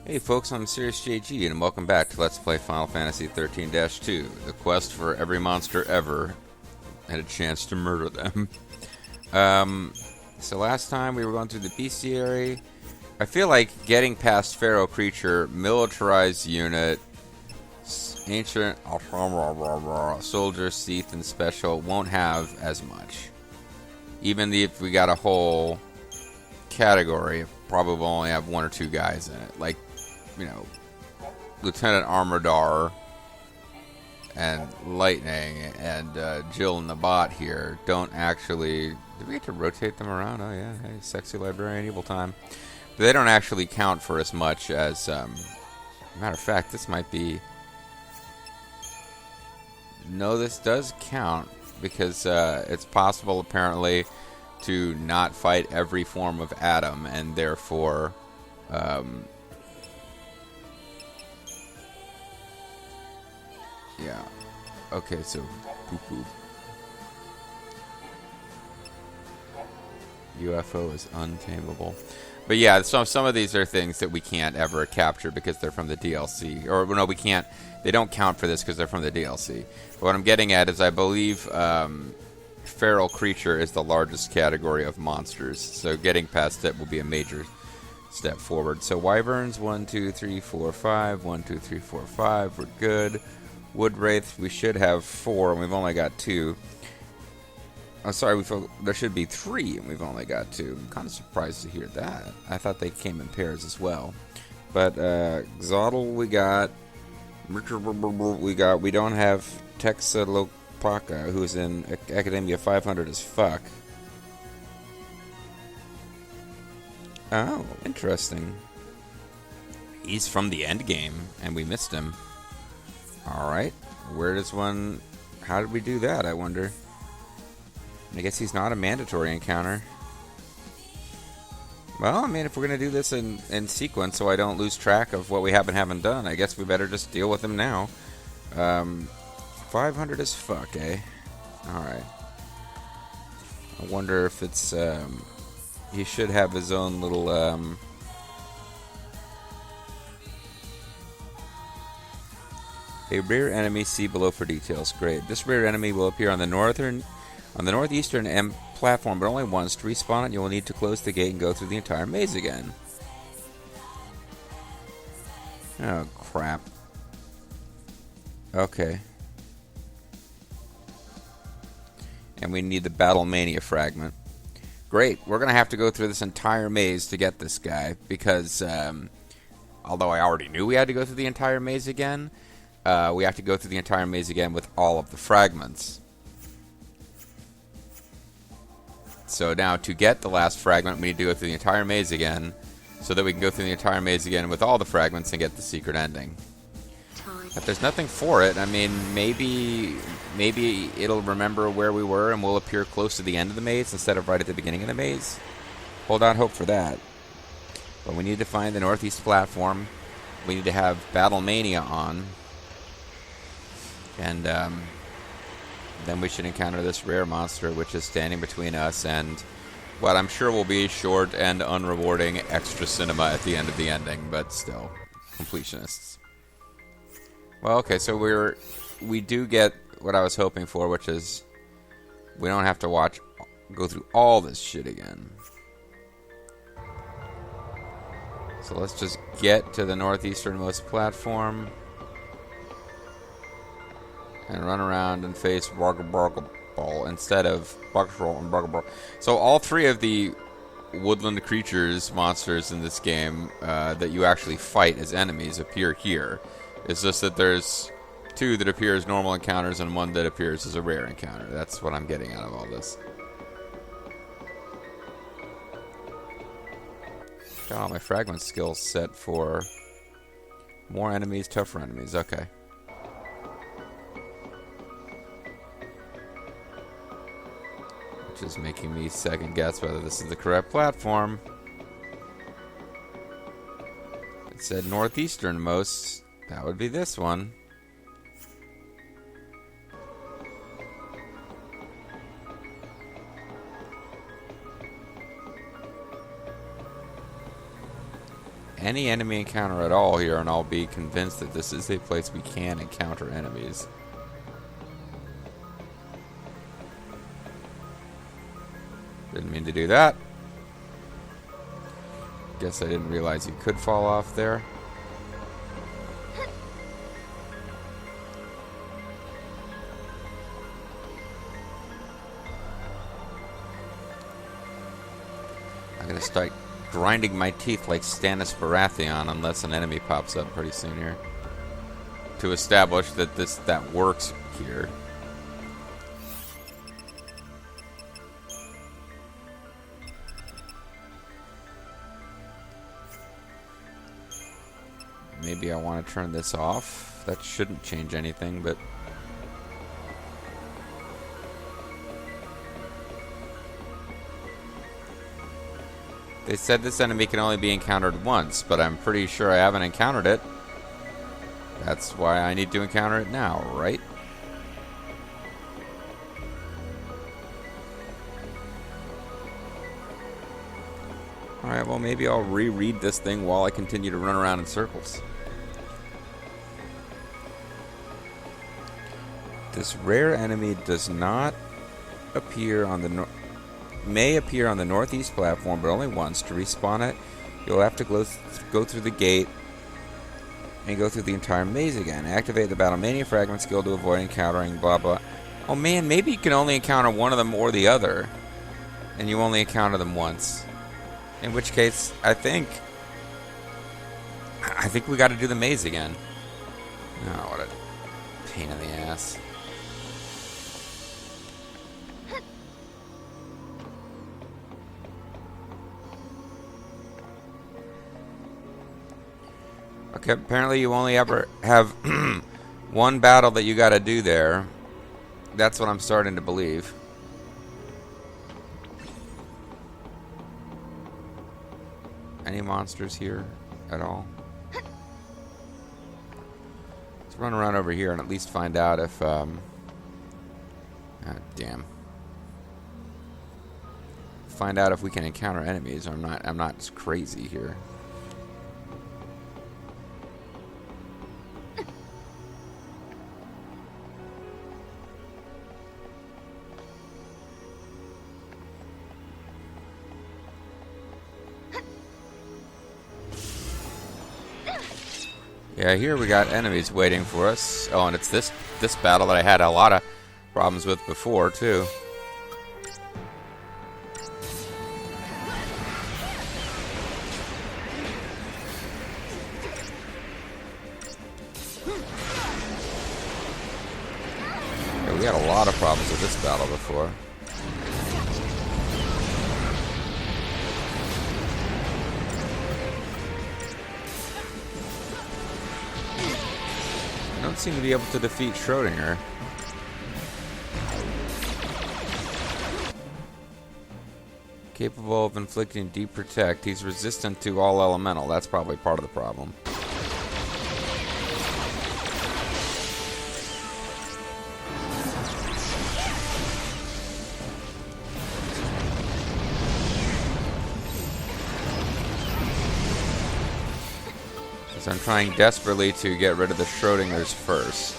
Hey folks, I'm Serious JG, and welcome back to Let's Play Final Fantasy XIII-2, the quest for every monster ever and a chance to murder them. So last time we were going through the bestiary. I feel like getting past Feral Creature, militarized unit, ancient soldier, Seath, and special won't have as much. Even if we got a whole category, probably will only have one or two guys in it. Like, you know, Lieutenant Armadar and Lightning and Jill and the bot here don't actually... Did we get to rotate them around? Oh yeah, hey, sexy librarian, evil time. But they don't actually count for as much as... matter of fact, this might be... No, this does count, because it's possible, apparently, to not fight every form of Adam, and therefore... yeah. Okay, so... Poo-poo. UFO is untamable. But yeah, some of these are things that we can't ever capture because they're from the DLC. Or, no, we can't... They don't count for this because they're from the DLC. But what I'm getting at is I believe Feral Creature is the largest category of monsters. So getting past it will be a major step forward. So Wyverns, 1, 2, 3, 4, 5. 1, 2, 3, 4, 5. We're good. Wood Wraith, we should have 4, and we've only got 2. I'm sorry, there should be 3, and we've only got 2. I'm kind of surprised to hear that. I thought they came in pairs as well. But Xotl we got. We don't have Texalopaka, who's in Academia 500 as fuck. Oh, interesting. He's from the end game, and we missed him. Alright, where does one... How did we do that, I wonder? I guess he's not a mandatory encounter. Well, I mean, if we're going to do this in sequence so I don't lose track of what we haven't done, I guess we better just deal with him now. 500 as fuck, eh? Alright. I wonder if it's... he should have his own little... A rare enemy, see below for details. Great. This rare enemy will appear on the northeastern M platform, but only once. To respawn it, you will need to close the gate and go through the entire maze again. Oh, crap. Okay. And we need the Battle Mania fragment. Great. We're going to have to go through this entire maze to get this guy, because, although I already knew we had to go through the entire maze again, we have to go through the entire maze again with all of the fragments. So now, to get the last fragment, we need to go through the entire maze again, so that we can go through the entire maze again with all the fragments and get the secret ending. But there's nothing for it. I mean, maybe it'll remember where we were and we'll appear close to the end of the maze instead of right at the beginning of the maze. Hold out hope for that. But we need to find the northeast platform. We need to have Battle Mania on. And then we should encounter this rare monster, which is standing between us and what I'm sure will be short and unrewarding extra cinema at the end of the ending, but still, completionists. Well, okay, so we do get what I was hoping for, which is we don't have to go through all this shit again. So let's just get to the northeasternmost platform and run around and face Ball instead of Buckroll and Ball. So all 3 of the woodland creatures, monsters in this game that you actually fight as enemies appear here. It's just that there's 2 that appear as normal encounters and 1 that appears as a rare encounter. That's what I'm getting out of all this. Got all my fragment skills set for more enemies, tougher enemies. Okay. Which is making me second guess whether this is the correct platform. It said northeasternmost. That would be this one. any enemy encounter at all here, and I'll be convinced that this is a place we can encounter enemies. Didn't mean to do that. Guess I didn't realize you could fall off there. I'm gonna start grinding my teeth like Stannis Baratheon unless an enemy pops up pretty soon here. To establish that that works here. Maybe I want to turn this off. That shouldn't change anything, but... They said this enemy can only be encountered once, but I'm pretty sure I haven't encountered it. That's why I need to encounter it now, right? Alright, well maybe I'll reread this thing while I continue to run around in circles. This rare enemy does not appear on the may appear on the northeast platform, but only once. To respawn it, you'll have to go through the gate and go through the entire maze again. Activate the Battlemania Fragment skill to avoid encountering blah blah. Oh man, maybe you can only encounter one of them or the other, and you only encounter them once. In which case, I think we got to do the maze again. Oh, what a pain in the ass. Okay, apparently you only ever have one battle that you got to do there. That's what I'm starting to believe. Any monsters here at all? Let's run around over here and at least find out if damn. Find out if we can encounter enemies. I'm not crazy here. Yeah, here we got enemies waiting for us. Oh, and it's this battle that I had a lot of problems with before, too. Yeah, we had a lot of problems with this battle before. Don't seem to be able to defeat Schrodinger. Capable of inflicting deep protect. He's resistant to all elemental. That's probably part of the problem. So I'm trying desperately to get rid of the Schrodingers first.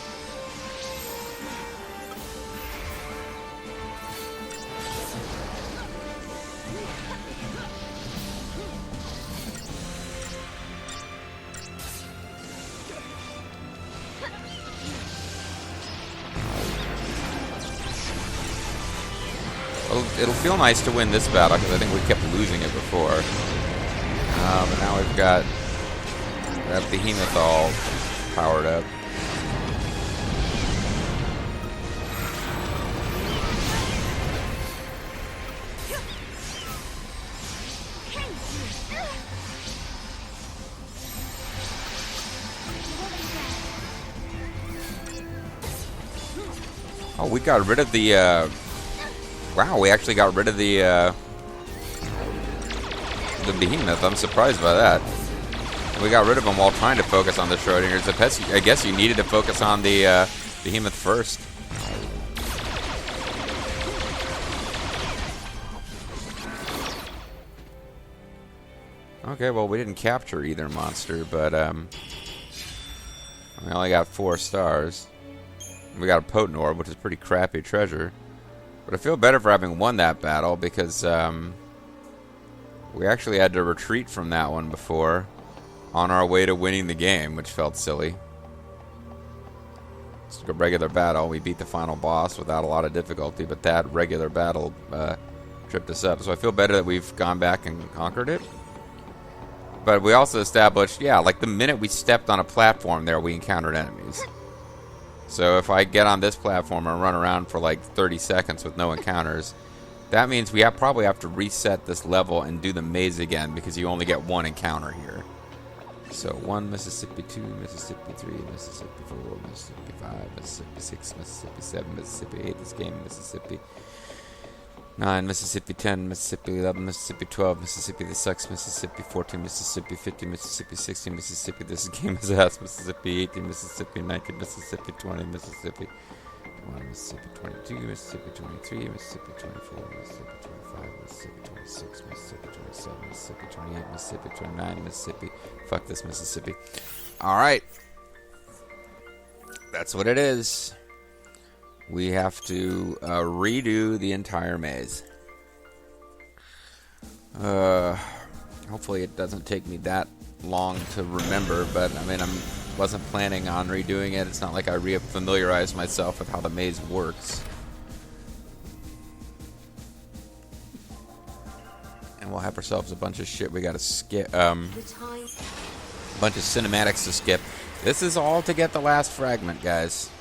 Well, it'll feel nice to win this battle because I think we kept losing it before. But now we've got that behemoth all powered up. Oh, we got rid of the, wow, we actually got rid of the behemoth. I'm surprised by that. We got rid of him while trying to focus on the Schrodingers. I guess you needed to focus on the behemoth first. Okay, well, we didn't capture either monster, but we only got 4 stars. We got a potent orb, which is pretty crappy treasure. But I feel better for having won that battle because we actually had to retreat from that one before on our way to winning the game, which felt silly. It's a regular battle. We beat the final boss without a lot of difficulty, but that regular battle tripped us up. So I feel better that we've gone back and conquered it. But we also established, yeah, like the minute we stepped on a platform there, we encountered enemies. So if I get on this platform and run around for like 30 seconds with no encounters, that means we probably have to reset this level and do the maze again because you only get 1 encounter here. So 1 Mississippi, 2 Mississippi, 3 Mississippi, 4 Mississippi, 5 Mississippi, 6 Mississippi, 7 Mississippi, 8 this game, Mississippi. 9 Mississippi, 10 Mississippi, 11 Mississippi, 12 Mississippi, this sucks Mississippi, 14 Mississippi, 15 Mississippi, 16 Mississippi, this game is ass Mississippi, 18 Mississippi, 19 Mississippi, 20 Mississippi, 21 Mississippi, 22 Mississippi, 23 Mississippi, 24 Mississippi, 25 Mississippi, 26 Mississippi, 27 Mississippi, 28 Mississippi, 29 Mississippi. Fuck this Mississippi. Alright. That's what it is. We have to redo the entire maze. Hopefully it doesn't take me that long to remember, but I mean, I wasn't planning on redoing it. It's not like I re-familiarized myself with how the maze works. And we'll have ourselves a bunch of shit we gotta skip. A bunch of cinematics to skip. This is all to get the last fragment, guys.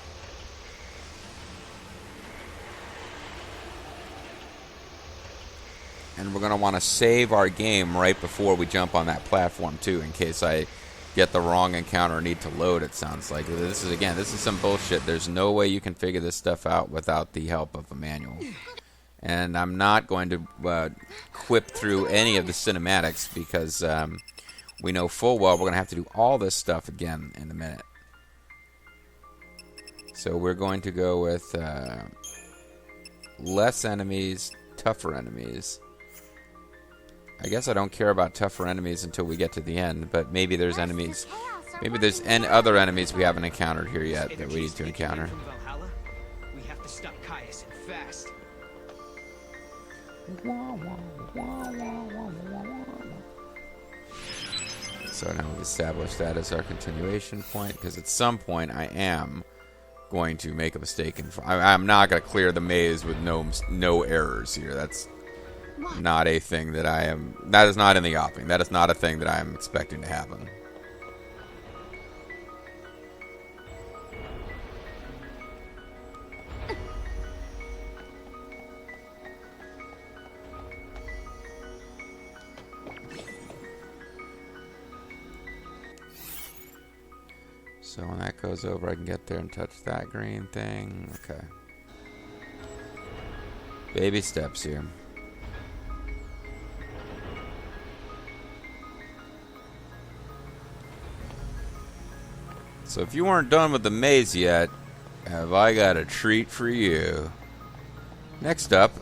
And we're going to want to save our game right before we jump on that platform, too, in case I get the wrong encounter or need to load, it sounds like. This is some bullshit. There's no way you can figure this stuff out without the help of a manual. And I'm not going to quip through any of the cinematics because we know full well we're going to have to do all this stuff again in a minute. So we're going to go with less enemies, tougher enemies. I guess I don't care about tougher enemies until we get to the end, but maybe there's enemies. Maybe there's other enemies we haven't encountered here yet that we need to encounter. We have to stop Caius and fast. So now we've established that as our continuation point, because at some point I am going to make a mistake. I'm not going to clear the maze with no errors here. That's not a thing that I am. That is not in the offing. That is not a thing that I am expecting to happen. So when that goes over, I can get there and touch that green thing. Okay. Baby steps here. So if you weren't done with the maze yet, have I got a treat for you. Next up,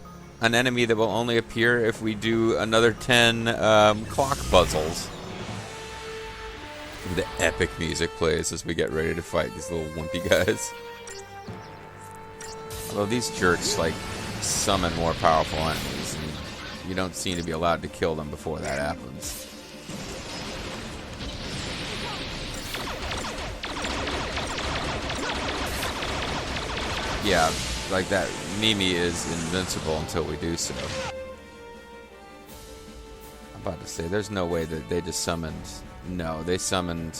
an enemy that will only appear if we do another 10 clock puzzles. The epic music plays as we get ready to fight these little wimpy guys. Although these jerks, like, summon more powerful enemies, and you don't seem to be allowed to kill them before that happens. Yeah, like that Mimi is invincible until we do so. I'm about to say, there's no way that they just summoned... No, they summoned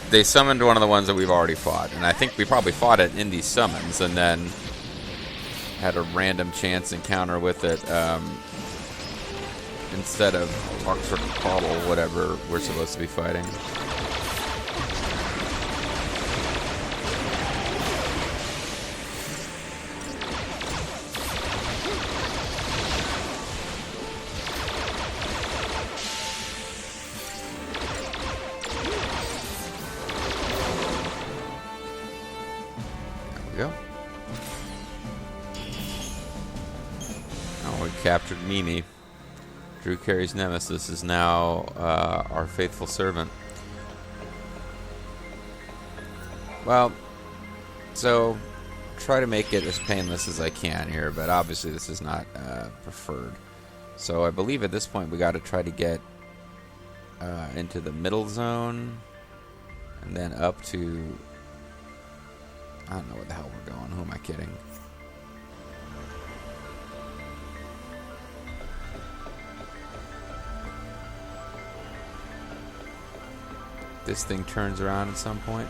one of the ones that we've already fought. And I think we probably fought it in these summons and then had a random chance encounter with it instead of Oxford Caudal, whatever we're supposed to be fighting. Go. Oh, we captured Mimi. Drew Carey's nemesis is now our faithful servant. Well, so try to make it as painless as I can here, but obviously this is not preferred. So I believe at this point we got to try to get into the middle zone and then up to, I don't know where the hell we're going. Who am I kidding? This thing turns around at some point.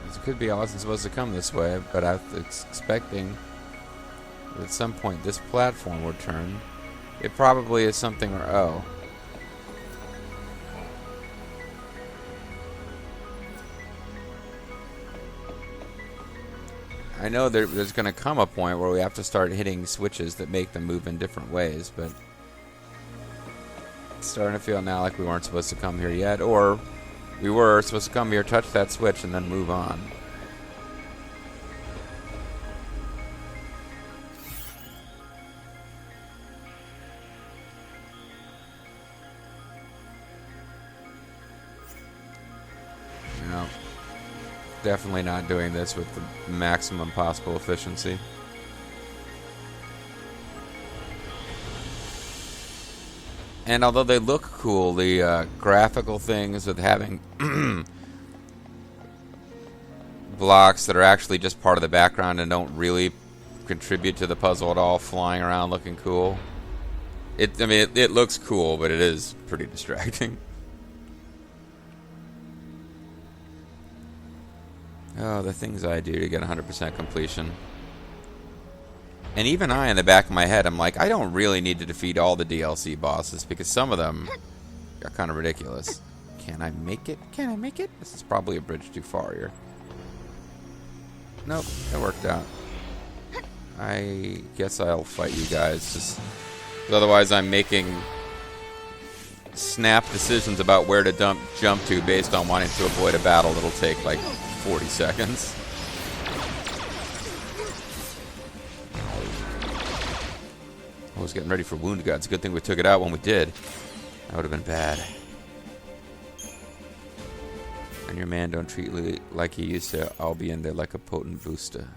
It could be I wasn't supposed to come this way, but I was expecting that at some point this platform would turn. It probably is something where, oh. I know there's going to come a point where we have to start hitting switches that make them move in different ways, but it's starting to feel now like we weren't supposed to come here yet, or we were supposed to come here, touch that switch, and then move on. No. Definitely not doing this with the maximum possible efficiency. And although they look cool, the graphical things with having blocks that are actually just part of the background and don't really contribute to the puzzle at all, flying around looking cool. I mean, it looks cool, but it is pretty distracting. Oh, the things I do to get 100% completion. And even I, in the back of my head, I'm like, I don't really need to defeat all the DLC bosses because some of them are kind of ridiculous. Can I make it? Can I make it? This is probably a bridge too far here. Nope, it worked out. I guess I'll fight you guys. Just, otherwise, I'm making snap decisions about where to jump to based on wanting to avoid a battle that'll take like 40 seconds. I was getting ready for Wound God. It's a good thing we took it out when we did. That would have been bad. And your man don't treat me like he used to. I'll be in there like a potent booster.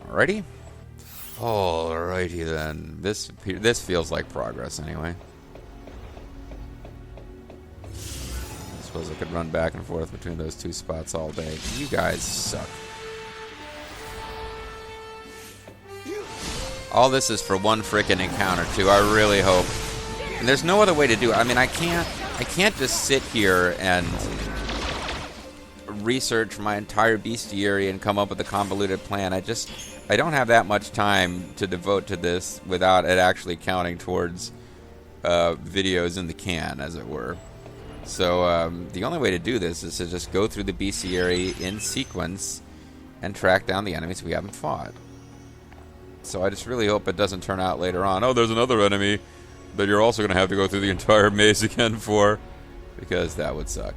Alrighty. Alrighty then. This feels like progress anyway. I suppose I could run back and forth between those two spots all day. You guys suck. All this is for one frickin' encounter too. I really hope. And there's no other way to do it. I mean, I can't just sit here and research my entire bestiary and come up with a convoluted plan. I don't have that much time to devote to this without it actually counting towards videos in the can, as it were. So the only way to do this is to just go through the bestiary in sequence and track down the enemies we haven't fought. So I just really hope it doesn't turn out later on, oh, there's another enemy that you're also going to have to go through the entire maze again for, because that would suck.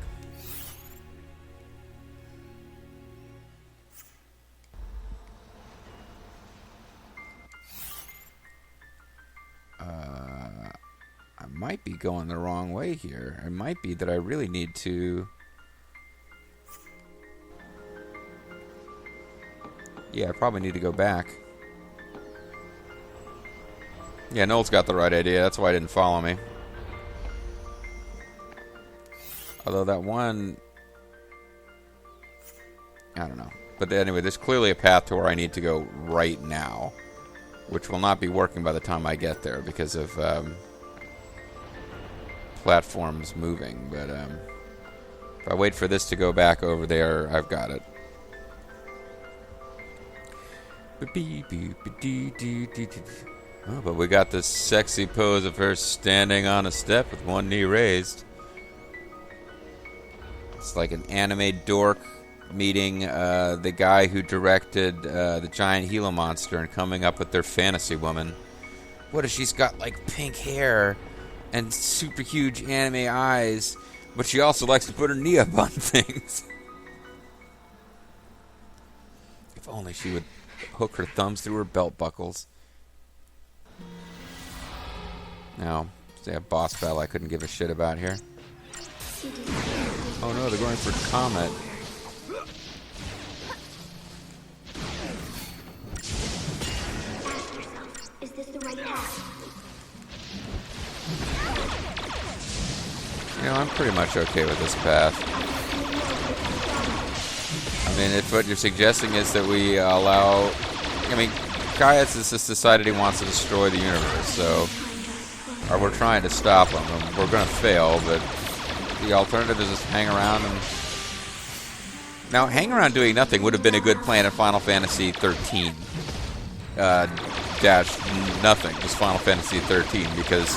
I might be going the wrong way here. It might be that I really need to... Yeah, I probably need to go back. Yeah, Noel's got the right idea. That's why he didn't follow me. Although that one... I don't know. But anyway, there's clearly a path to where I need to go right now, which will not be working by the time I get there because of platforms moving. But if I wait for this to go back over there, I've got it. Oh, but we got this sexy pose of her standing on a step with one knee raised. It's like an anime dork meeting the guy who directed the giant Gila monster and coming up with their fantasy woman. What if she's got like pink hair and super huge anime eyes, but she also likes to put her knee up on things? If only she would hook her thumbs through her belt buckles. Now, say a boss battle I couldn't give a shit about here. Oh no, they're going for Comet. Is this the right path? You know, I'm pretty much okay with this path. I mean, if what you're suggesting is that we allow... I mean, Caius has just decided he wants to destroy the universe, so... Or we're trying to stop him, and we're going to fail, but the alternative is just hang around and... Now, hang around doing nothing would have been a good plan in Final Fantasy XIII. Dash nothing, just Final Fantasy XIII, because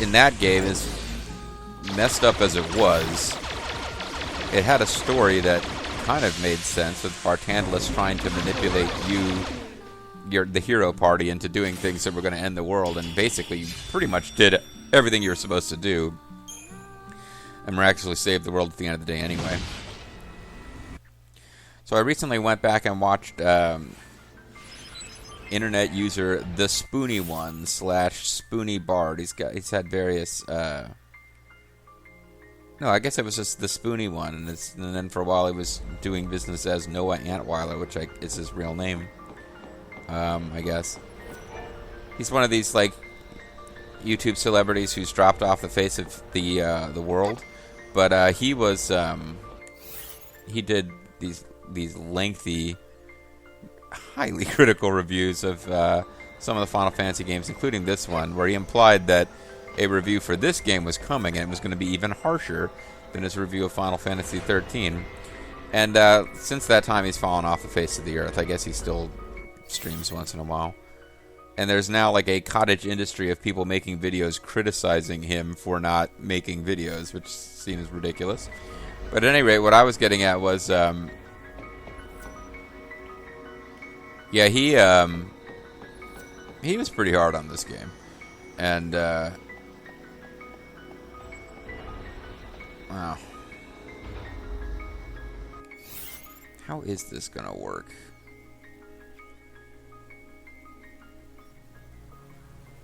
in that game, as messed up as it was, it had a story that kind of made sense with Bartandalus trying to manipulate the hero party into doing things that were going to end the world, and basically you pretty much did everything you were supposed to do and miraculously saved the world at the end of the day anyway. So I recently went back and watched internet user the Spoony One / Spoony Bard. He's had various no, I guess it was just the Spoony One, and then for a while he was doing business as Noah Antweiler, which is his real name. I guess he's one of these like YouTube celebrities who's dropped off the face of the world, but he did these lengthy, highly critical reviews of some of the Final Fantasy games, including this one, where he implied that a review for this game was coming and it was going to be even harsher than his review of Final Fantasy XIII. And since that time, he's fallen off the face of the earth. I guess he still streams once in a while. And there's now like a cottage industry of people making videos criticizing him for not making videos, which seems ridiculous. But at any rate, what I was getting at was, yeah, he was pretty hard on this game. And, wow. How is this gonna work?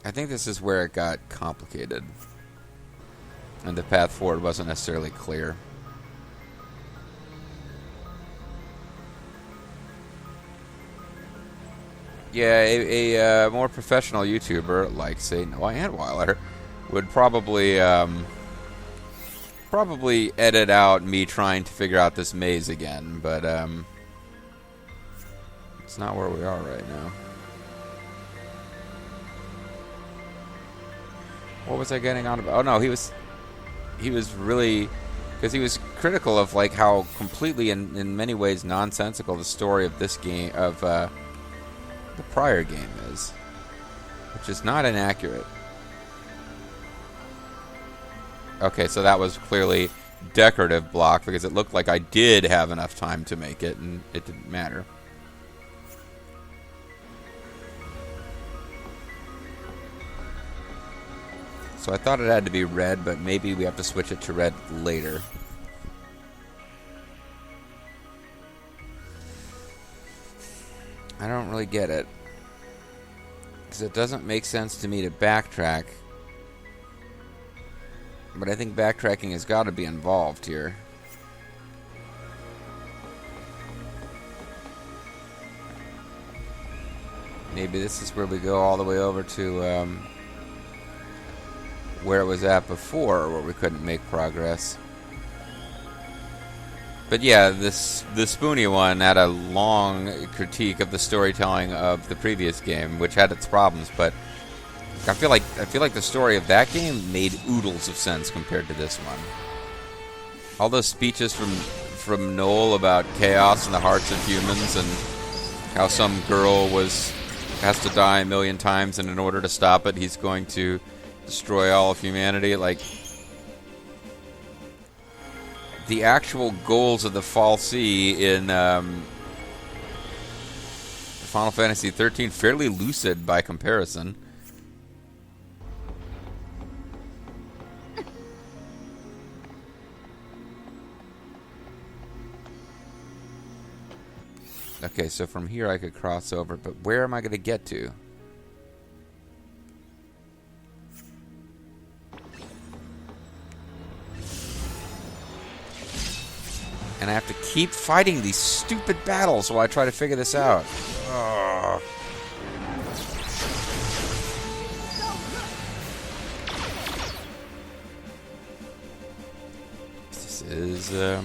I think this is where it got complicated. And the path forward wasn't necessarily clear. Yeah, a more professional YouTuber, like, say, Noah Antweiler, would probably edit out me trying to figure out this maze again, but it's not where we are right now. What was I getting on about? Oh no, he was really, because he was critical of like how completely in many ways nonsensical the story of this game of the prior game is, which is not inaccurate. Okay, so that was clearly decorative block because it looked like I did have enough time to make it, and it didn't matter. So I thought it had to be red, but maybe we have to switch it to red later. I don't really get it, because it doesn't make sense to me to backtrack. But I think backtracking has got to be involved here. Maybe this is where we go all the way over to where it was at before, where we couldn't make progress. But yeah, the Spoony One had a long critique of the storytelling of the previous game, which had its problems, but I feel like the story of that game made oodles of sense compared to this one. All those speeches from Noel about chaos in the hearts of humans, and how some girl has to die a million times, and in order to stop it, he's going to destroy all of humanity. Like, the actual goals of the Fall Sea in Final Fantasy XIII fairly lucid by comparison. Okay, so from here I could cross over, but where am I going to get to? And I have to keep fighting these stupid battles while I try to figure this out. Ugh. This is, yeah,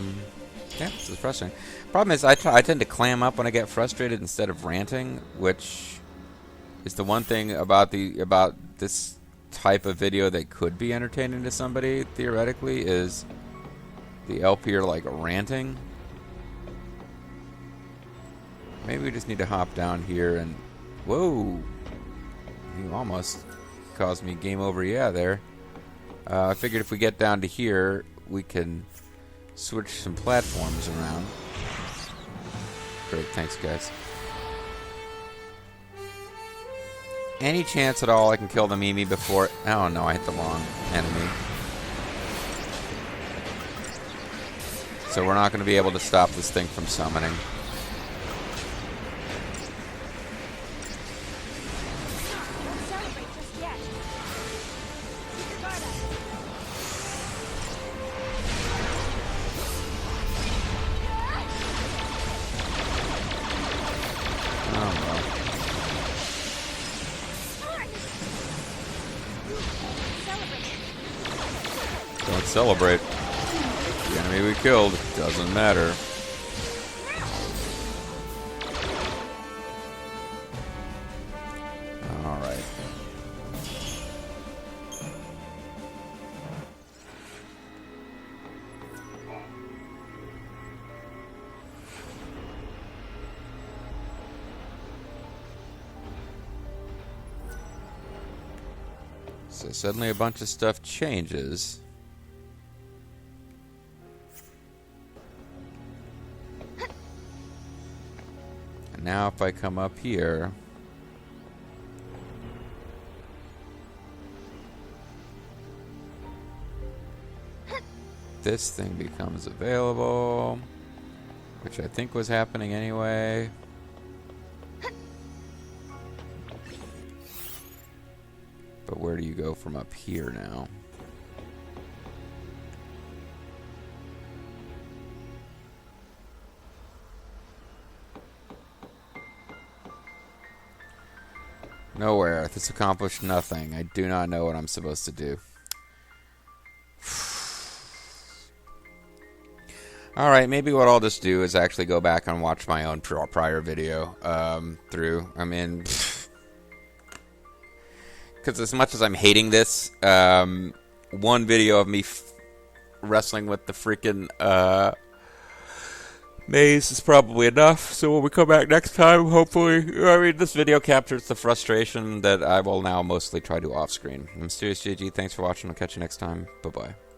this is frustrating. Problem is, I tend to clam up when I get frustrated instead of ranting, which is the one thing about this type of video that could be entertaining to somebody, theoretically, is the LP are like ranting. Maybe we just need to hop down here and... Whoa! You almost caused me game over, yeah, there. I figured if we get down to here, we can switch some platforms around. Great, thanks guys. Any chance at all I can kill the Mimi before... Oh no, I hit the wrong enemy. So we're not going to be able to stop this thing from summoning. Don't celebrate. The enemy we killed doesn't matter. Alright. So suddenly a bunch of stuff changes. Now if I come up here, this thing becomes available, which I think was happening anyway. But where do you go from up here now? Nowhere. This accomplished nothing. I do not know what I'm supposed to do. Alright, maybe what I'll just do is actually go back and watch my own prior video through. I mean, because as much as I'm hating this, one video of me wrestling with the freaking maze is probably enough. So when we come back next time, hopefully, I mean, this video captures the frustration that I will now mostly try to off-screen. I'm Mysterious JG. Thanks for watching. I'll catch you next time. Bye-bye.